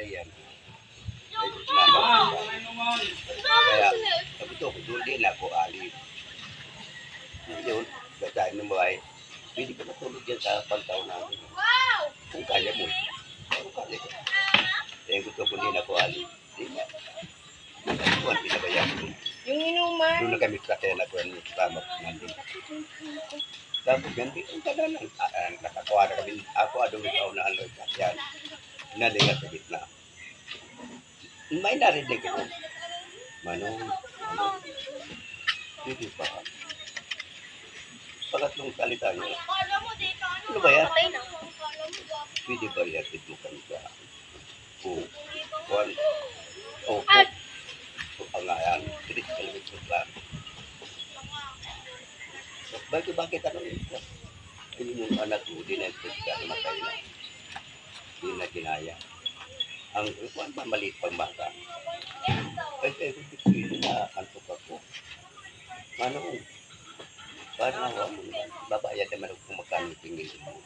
yan. Kaya, sabi ko, doon din ako, Ali. Yun, gagawin ng bahay. Pwede ka matulog yan sa pantaw namin. Kung kaya mo. Kung kaya mo. Kaya gusto ko din ako, Ali. Hindi na. Buwan, pinabayaan ko. Yung inuman. Doon na kami sa kaya na ko yung tama natin. Tapos yan, ang ganda lang. Nakakuha na kami. Ako, adong ikaw na ano, yan. Nalingat sa gitna. May narinig ko. Manong, hindi pa. Pangatlong salita niya. Ano ba yan? Pwede ba yan ito kami sa kuwan? O pangayan. Critical witness lang. Bakit ano ito? Yung anak ko, di na ito siya namatay na. Di na kinaya. Ang maliit pang bata. Kasi hindi na antok ako. Ano? Parang ako, babayad naman ako kung magkano tingin mo.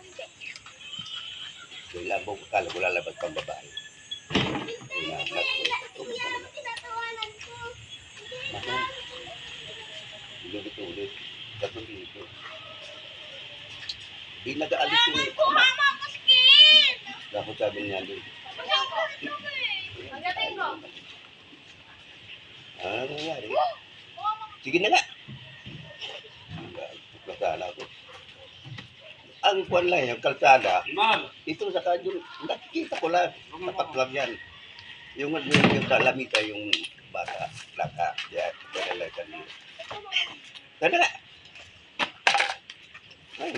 Kaya lang po, kala ko lalabas pang babae. Kaya anak ko, tulog naman ako. Ano? Ulit-ulit. Katuloy ito. Di nag-aalis yung ito. Dapat sabi niya doon. Ano nangyari? Sige na nga. Kalsada ko. Ang kuwan lang yung kalsada. Ito sa kadyo. Nakikita ko lang. Tapat lang yan. Yung lamita yung bata. Laka. Yan. Kaya kanina. Sana nga. Ay,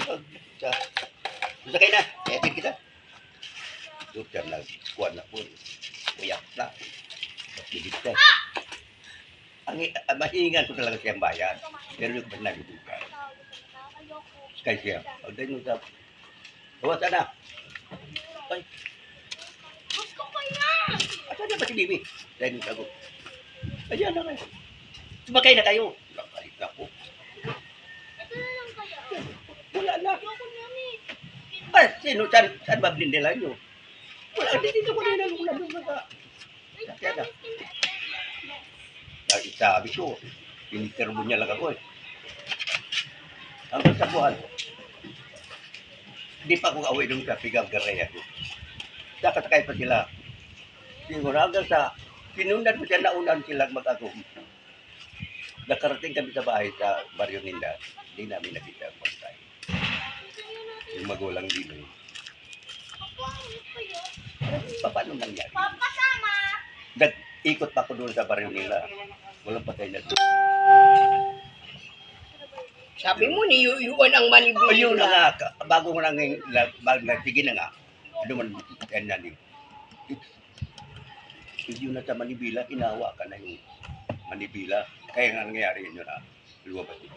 sakay na. Yakin kita. Doon na, kuwan na po. Kuyak na. Higit na. Mahingan ko talaga siyang bayan. Pero yung pag nagduka. Kaya siya. Pag dahil mo sa... Bawas na. Ay. Gusto ko yan! Asa na ba si Bibi? Dahil mo sagot. Ayan na kayo. Sumakay na kayo. Nakalit na po. Ito na lang kaya. Wala na. Ayoko na ni. Ah, sino? Saan ba blindilan nyo? Wala. Dito ko nila. Wala doon ba? Kaya na. Sabi ko, piniterbo niya lang ako eh. Hanggang sa buwan. Hindi pa ako away doon sa Pigam-Gareya. Nakasakay pa sila. Siguro hanggang sa pinundan ko siya, naunan sila mag-agong. Nakarating kami sa bahay sa Barrio Ninda. Hindi namin nakita ang pagkain. Yung magulang dito. Paano nangyari? Papasama! Nag-ikot pa ako doon sa Barrio Ninda. Walang patay na doon. Sabi mo ni Yuan ang manibili. O yun na nga, bago ko nang sige na nga, duman yan na ni. Yun na sa Manibila, inawa ka na yung Manibila. Kaya nga nangyayari yun na, luwabas ito.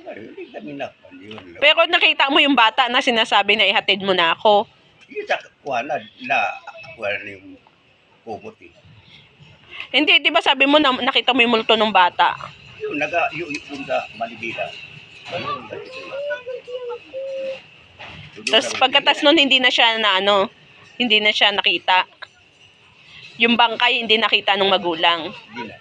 Hindi kami na, yun. Pero nakita mo yung bata na sinasabi na ihatid mo na ako. Yung sa kuha na yung kumot eh. Hindi, di ba sabi mo na nakita mo yung multo ng bata? Yung yung sa Manibila. Tapos pagkatas nun, hindi na siya nakita. Yung bangkay, hindi nakita ng magulang. Hindi na.